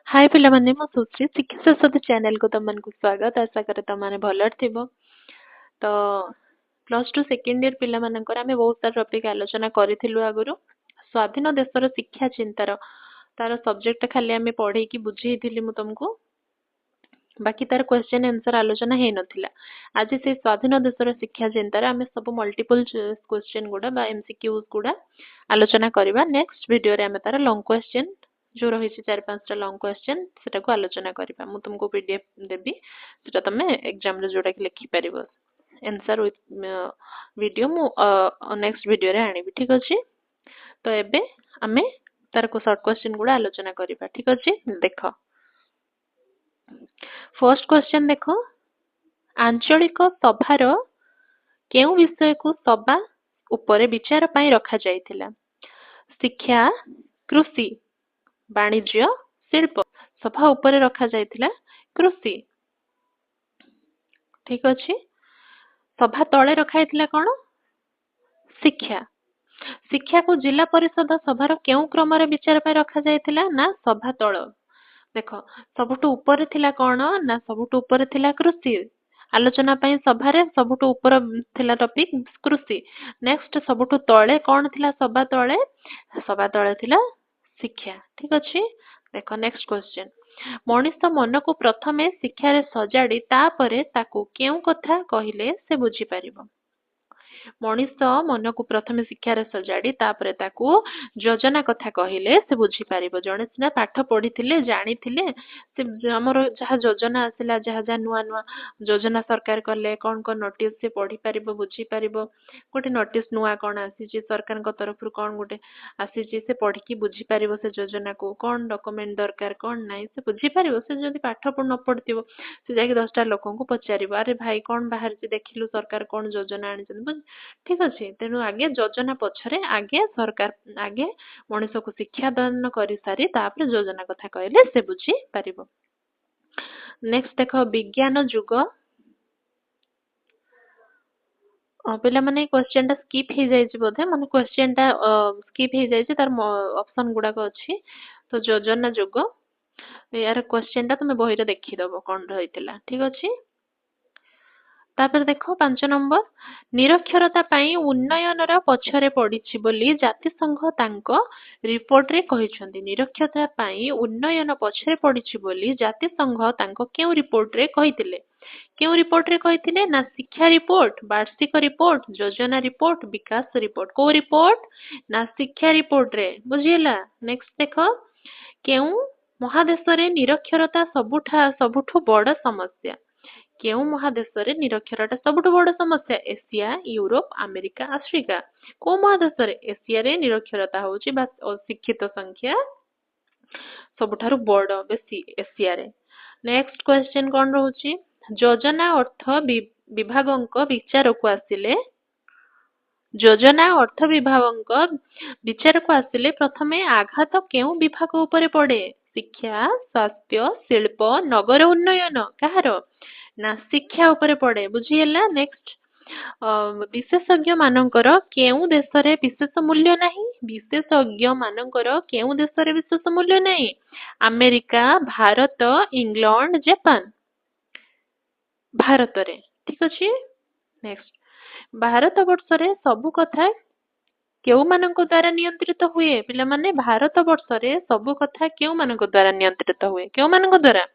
हाय पिलाମାନେ ମୁଁ ସୁଶ୍ରୀ ଶିକ୍ଷା ସରସ୍ୱତୀ ଚ୍ୟାନେଲ କୁ ତମମାନଙ୍କୁ ସ୍ୱାଗତ ଆଶା କରେ ତମମାନେ ଭଲରେ ଥିବ ତ ପ୍ଲସ୍ ଟୁ ସେକେଣ୍ଡ ଇୟର ପିଲାମାନଙ୍କର ଆମେ ବହୁତ ସାରା ଟପିକ ଆଲୋଚନା କରିଥିଲୁ ଆଗରୁ ସ୍ୱାଧୀନ ଦେଶର ଶିକ୍ଷା ଚିନ୍ତାର ତାର ସବଜେକ୍ଟ ଖାଲି ଆମେ ପଢେଇକି ବୁଝେଇଥିଲି ମୁଁ ତମକୁ ବାକି ତାର କ୍ୱେଶ୍ଚନ ଆନ୍ସର ଆଲୋଚନା ହେଇନଥିଲା ଆଜି ସେ ସ୍ୱାଧୀନ ଦେଶର ଶିକ୍ଷା ଚିନ୍ତାରେ ଆମେ ସବୁ ମଲ୍ଟିପଲ କ୍ୱେଶ୍ଚନ ଗୁଡା ବା ଏମସିକ୍ୟୁଜ ଗୁଡା ଆଲୋଚନା କରିବା ନେକ୍ସଟ ଭିଡିଓରେ ଆମେ ତାର ଲଙ୍ଗ କ୍ୱେଶ୍ଚନ जो रही 4-5टा लॉन्ग क्वेश्चन सेटा को आलोचना करिबा मु तुमको पीडीएफ देबी सेटा तमे एग्जाम रे जोडा कि लिखि परिबो आंसर विथ वीडियो मु नेक्स्ट वीडियो रे आनिबी ठीक अछि तो एबे हमें तार को शॉर्ट क्वेश्चन गुडा आलोचना करिबा ठीक अछि देखो फर्स्ट क्वेश्चन देखो आंचलिक सभार केउ विषय को सभा ऊपर विचार पई रखा जायतिला शिक्षा कृषि वाणिज्य शिल्प सभा ऊपर रखा जायतिला कृषि ठीक अछि सभा तळे रखा जायतिला कोन शिक्षा शिक्षा को जिला परिषद सभार केउ क्रम रे विचार पई रखा जायतिला ना सभा तळ देखो सबटु ऊपर थिला कोन ना सबटु ऊपर थिला कृषि आलोचना पई सभा रे सबटु ऊपर थिला टॉपिक कृषि नेक्स्ट सबटु तळे कोन थिला सभा तळे थिला शिक्षा ठीक अछि देखो नेक्स्ट क्वेश्चन मनीष मन को प्रथमे शिक्षा रे सजाडी तापरे ताकू केउ कथा कहिले से बुझी परिबो मनीष मन को प्रथमे शिक्षा रे सजाडी तापरे ताकू योजना कथा कहिले से बुझी परिबो जणे सिना पाठ पढिथिले जानिथिले से हमर जहा योजना आसिला जहा जहा नुवा नुवा योजना सरकार करले कोन कोन नोटिस से पढी परिबो बुझी परिबो गोटे नोटिस नुवा कोन आसी जे सरकार को तरफ रु कोन गोटे आसी जे से पढी की बुझी परिबो से योजना को कोन डॉक्यूमेंट दरकार कोन नाही से बुझी परिबो से जदी पाठ न पढतिबो से जाके 10टा लोकन को पचारिबो अरे भाई कोन बाहर जे देखिलु सरकार कोन योजना आनिछन ठीक अछि तेनु आगे योजना पछरे आगे सरकार आगे मनुष्य को शिक्षा दान करि सारी तापर योजना कथा कहले से बुझी परिबो नेक्स्ट देखो विज्ञान जुग पिला माने क्वेश्चन टा स्किप हे जाय छि बोधे माने क्वेश्चन टा स्किप हे जाय छि तार ऑप्शन गुडा को अछि तो योजना जुग यार क्वेश्चन टा तुम बहिरे देखि दबो कोन रहितला ठीक अछि तापर देखो 5 नंबर निरक्षरता पई उन्नयन रा पछरे पडिछि बोली जाति संघ तांको रिपोर्ट रे कहिसंती निरक्षरता पई उन्नयन पछरे पडिछि बोली जाति संघ तांको केउ रिपोर्ट रे कहितिले केउ रिपोर्ट रे कहितिले ना शिक्षा रिपोर्ट वार्षिक रिपोर्ट योजना रिपोर्ट विकास रिपोर्ट को रिपोर्ट ना शिक्षा रिपोर्ट रे बुझियला नेक्स्ट देखो केउ महादेश रे निरक्षरता सबुठु बड़ समस्या केउ महादेश रे निरक्षरता सबुठु बड़ समस्या एशिया यूरोप अमेरिका आफ्रिका को महादेश रे एशिया रे निरक्षरता होची बा अशिक्षित संख्या सबुठारु बड़ बेसी एशिया रे नेक्स्ट क्वेश्चन कोन रहउची योजना अर्थ विभागक विचार को आसिले योजना अर्थ विभागक विचार को आसिले प्रथमे आघात केउ विभाग ऊपर पड़े शिक्षा स्वास्थ्य शिल्प नगर उन्नयन कहार ना शिक्षा ऊपर पड़े बुझियला नेक्स्ट विशेषज्ञ मानकर केउ देश रे विशेष मूल्य नाही विशेषज्ञ मानकर केउ देश रे विशेष मूल्य नाही America Bharat England Japan Bharat रे ठीक अछि नेक्स्ट भारत वर्ष रे सब कथा केउ मानक द्वारा नियंत्रित हुए पिला माने भारत वर्ष रे सब कथा केउ मानक द्वारा नियंत्रित हुए केउ मानक द्वारा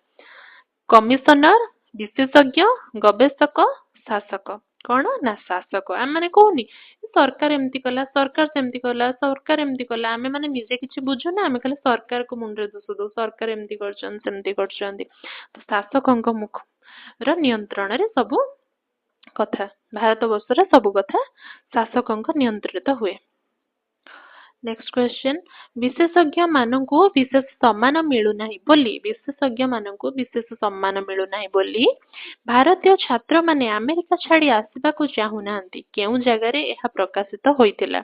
कमिशनर विशेषज्ञ गवेषक शासक कोन ना शासक हम माने कोनी सरकार एमती कला सरकार सेमती कला सरकार एमती कला हमें माने निजे किछि बुझु ना हमें खाली सरकार को मुंडरे दोष दो सरकार एमती करछन सेमती करछन तो शासकक मुख र नियंत्रण रे सब कथा भारत वर्ष रे सब कथा शासकक नियंत्रित हुए नेक्स्ट क्वेश्चन विशेषज्ञ मानकु विशेष सम्मान मिलु नाही बोली विशेषज्ञ मानकु विशेष सम्मान मिलु नाही बोली भारतीय छात्र माने अमेरिका छाडी आसीबा को चाहू नांती केउ जगह रे एहा प्रकाशित होइतिला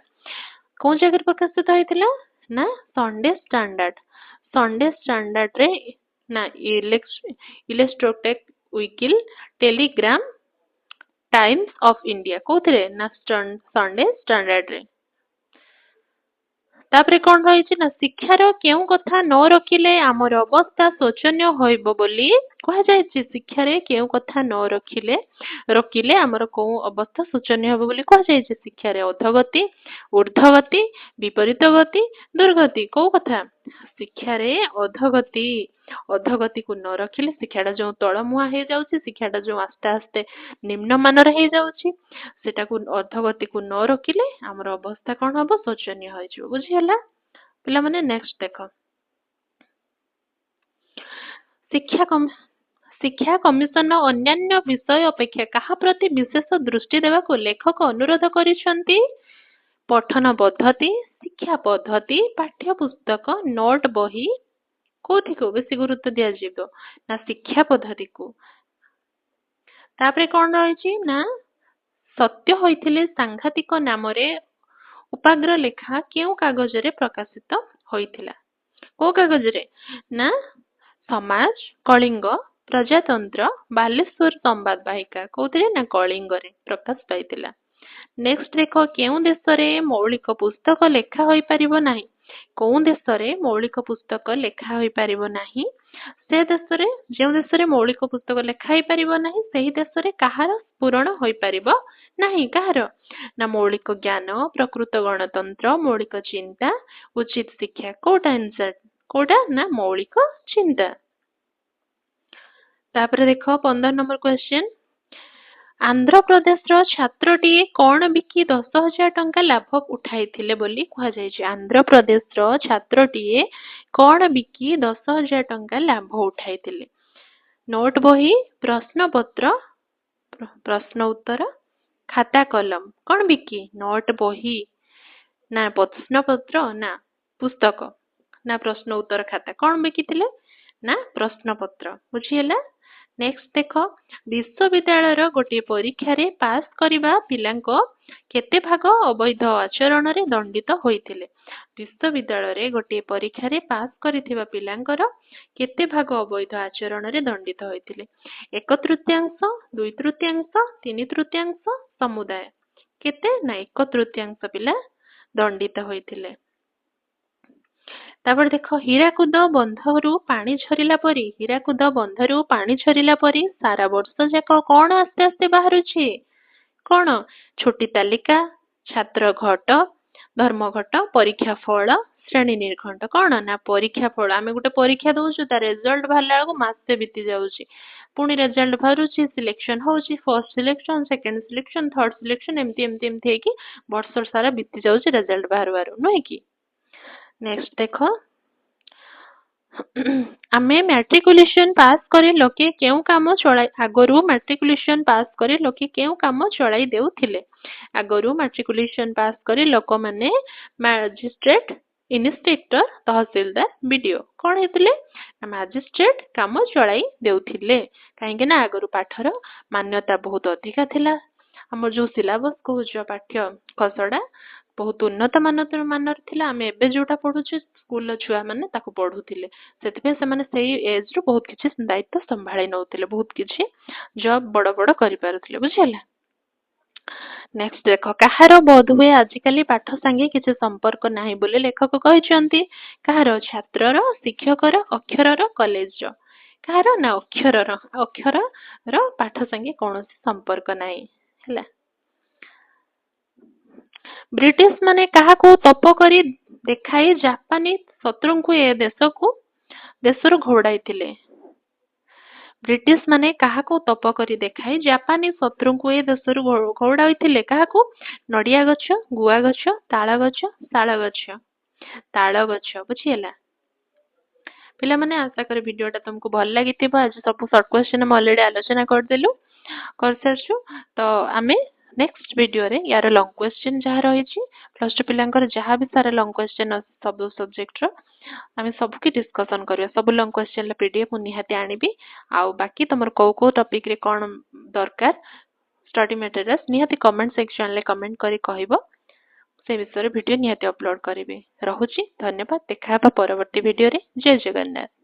को जगह प्रकाशित होइतिला ना संडे स्टैंडर्ड रे ना इलेक्ट्रोटेक वीकिल टेलीग्राम टाइम्स ऑफ इंडिया कोथरे ना संडे स्टैंडर्ड रे तापरे कौन रही ना शिक्षार केउ कथा न रखिले आमर अवस्था शोचनीय होइबो बोली कह जाय शिक्षार केउ कथा न रखिले आमर को अवस्था शोचनीय होइबो बोली कह जाय शिक्षार अधोगति ऊर्ध्वगति विपरीत गति दुर्गति को कथा शिक्षार अधोगति अधोगति को न रखिले शिक्षाटा जो तलमुआ हो जाउछि शिक्षाटा जो आस्ते आस्ते निम्न मानर हो जाउछि सेटा को अधोगति को न रखिले आमर अवस्था कौन हम शोचनीय हो बुझीगला पिला माने नेक्स्ट देख शिक्षा कमिशन अन्यान्य विषय अपेक्षा कहा प्रति विशेष दृष्टि देवा को लेखक अनुरोध करिसेंती पठन पद्धति शिक्षा पद्धति पाठ्य पुस्तक नोट बही कोथि को बेसी गुरुत्व दिया जीवो ना शिक्षा पद्धति को तापरे कौन रही ना सत्य होइथिले सांघातिक नाम रे उपाग्र लेखा केउ कागज रे प्रकाशित होइथिला को कागज रे ना समाज कलिंग प्रजातंत्र बालेश्वर संवाद वाहिका कोथिरे ना कलिंग रे प्रकाश पाइथिला नेक्स्ट देखो केउ देश रे मौलिक पुस्तक लेखा होई परिबो नाही कोउ देश रे मौलिक पुस्तक लेखा होई परिबो नाही से देश रे जे देश रे मौलिक पुस्तक लेखा होई परिबो नाही सेही देश रे कहार पूर्ण होई परिबो नाही कहार ना मौलिक ज्ञान प्रकृत गणतंत्र मौलिक चिंता उचित शिक्षा कोटा आंसर कोटा ना मौलिक चिंता तापर देखो 15 नंबर क्वेश्चन आंध्र प्रदेश रो छात्रटीए कौन बिकी 10,000 टंका लाभ उठाइथिले बोली कहा जायछि आंध्र प्रदेश रो छात्रटीए कौन बिकी 10,000 टंका लाभ उठाइथिले नोट बही प्रश्न पत्र प्रश्न उत्तर खाता कलम कौन बिकी नोट बही ना प्रश्न पत्र ना पुस्तक ना प्रश्न उत्तर खाता कौन बिकिथिले ना प्रश्न पत्र बुझिएला नेक्स्ट देख विश्वविद्यालय गोटे परीक्षा रे पास करिबा पिलांको केते भाग अवैध आचरण रे दंडित होइथिले विश्वविद्यालय रे गोटे परीक्षा रे पास करिथिबा पिलांकर केते भाग अवैध आचरण रे दंडित होइथिले 1/3 2/3 3/3 समुदाय केते ना 1/3 पिला दंडित होइथिले तापर देख हीराकुद बंधरु पानी झरिला परी हीराकुद बंधरु पानी झरिला परी सारा वर्ष जाक कौन आस्ते आस्ते बाहरुछि कौन छोटी तालिका छात्र घट धर्म घट परीक्षा फल श्रेणी निर्घंट कौन ना परीक्षा फल आमे गोटे परीक्षा दउछु ता रिजल्ट बाहरला को मासे बीती जाउछि पुनी रिजल्ट बाहरुछि सिलेक्शन होउछि first selection second selection third selection एमती एमती एमती हे कि वर्ष सारा बीती जाउछि रिजल्ट बाहरवारो नय कि नेक्स्ट देखो आमे मैट्रिकुलेशन पास करे लोके केउ काम चलाई आगरु मैट्रिकुलेशन पास करे लोके केउ काम चलाई देउथिले आगरु मैट्रिकुलेशन पास करे लोक माने मैजिस्ट्रेट इन्स्पेक्टर तहसीलदार बीडीओ कोन हेतले मैजिस्ट्रेट काम चलाई देउथिले काहेकि ना आगरु पाठर मान्यता बहुत अधिका थिला हमर जो सिलेबस को जो पाठ्य खसडा बहुत उन्नत मानर थिला आमे एबे जोटा पढुछु स्कूल छुआ माने ताको पढुथिले सेतबे से माने सेही एज रो बहुत किछि दायित्व संभाळी नउथिले बहुत किछि जॉब बड़ बड़ करि पारुथिले बुझिला नेक्स्ट देखो कहारो बोध हुए आजिकाली पाठ संगे किछि संपर्क नाही बोले लेखक कहिसंती कहारो छात्रर शिक्षकर अक्षरर कॉलेज रो कहारो ना अक्षर रो पाठ संगे कोनोसी संपर्क नाही हैला ब्रिटिश माने कहा को तप करी देखाई जापानी शत्रु को ए देश को देशर घोड़ाई थिले ब्रिटिश माने कहा को तप करी देखाई जापानी शत्रु को ए देशर घोड़ाई थिले कहा को नडिया गछ गुआ गछ ताଳ गछ शाଳ गछ ताଳ गछ बुझिएला पिला माने आशा करे वीडियोटा तुमको भल लागिथिबो आज सब शॉर्ट क्वेश्चन हम ऑलरेडी आलोचना कर देलु कर सरछु तो आमे नेक्स्ट वीडियो रे यार लॉन्ग क्वेश्चन जहा रही छी प्लस 2 पिलांकर जहा भी सारा लॉन्ग क्वेश्चन सब सब्जेक्ट रो आमे सब की डिस्कशन करियो सब लॉन्ग क्वेश्चन ला पीडीएफ मु निहाती आनिबी आ बाकी तमर को टॉपिक रे कोन दरकार स्टडी मटेरियल्स निहाती कमेंट सेक्शन ले कमेंट करी कहइबो से विषय रे वीडियो निहाती अपलोड करिवे रहुची धन्यवाद देखा परवर्ती वीडियो रे जय जगन्नाथ।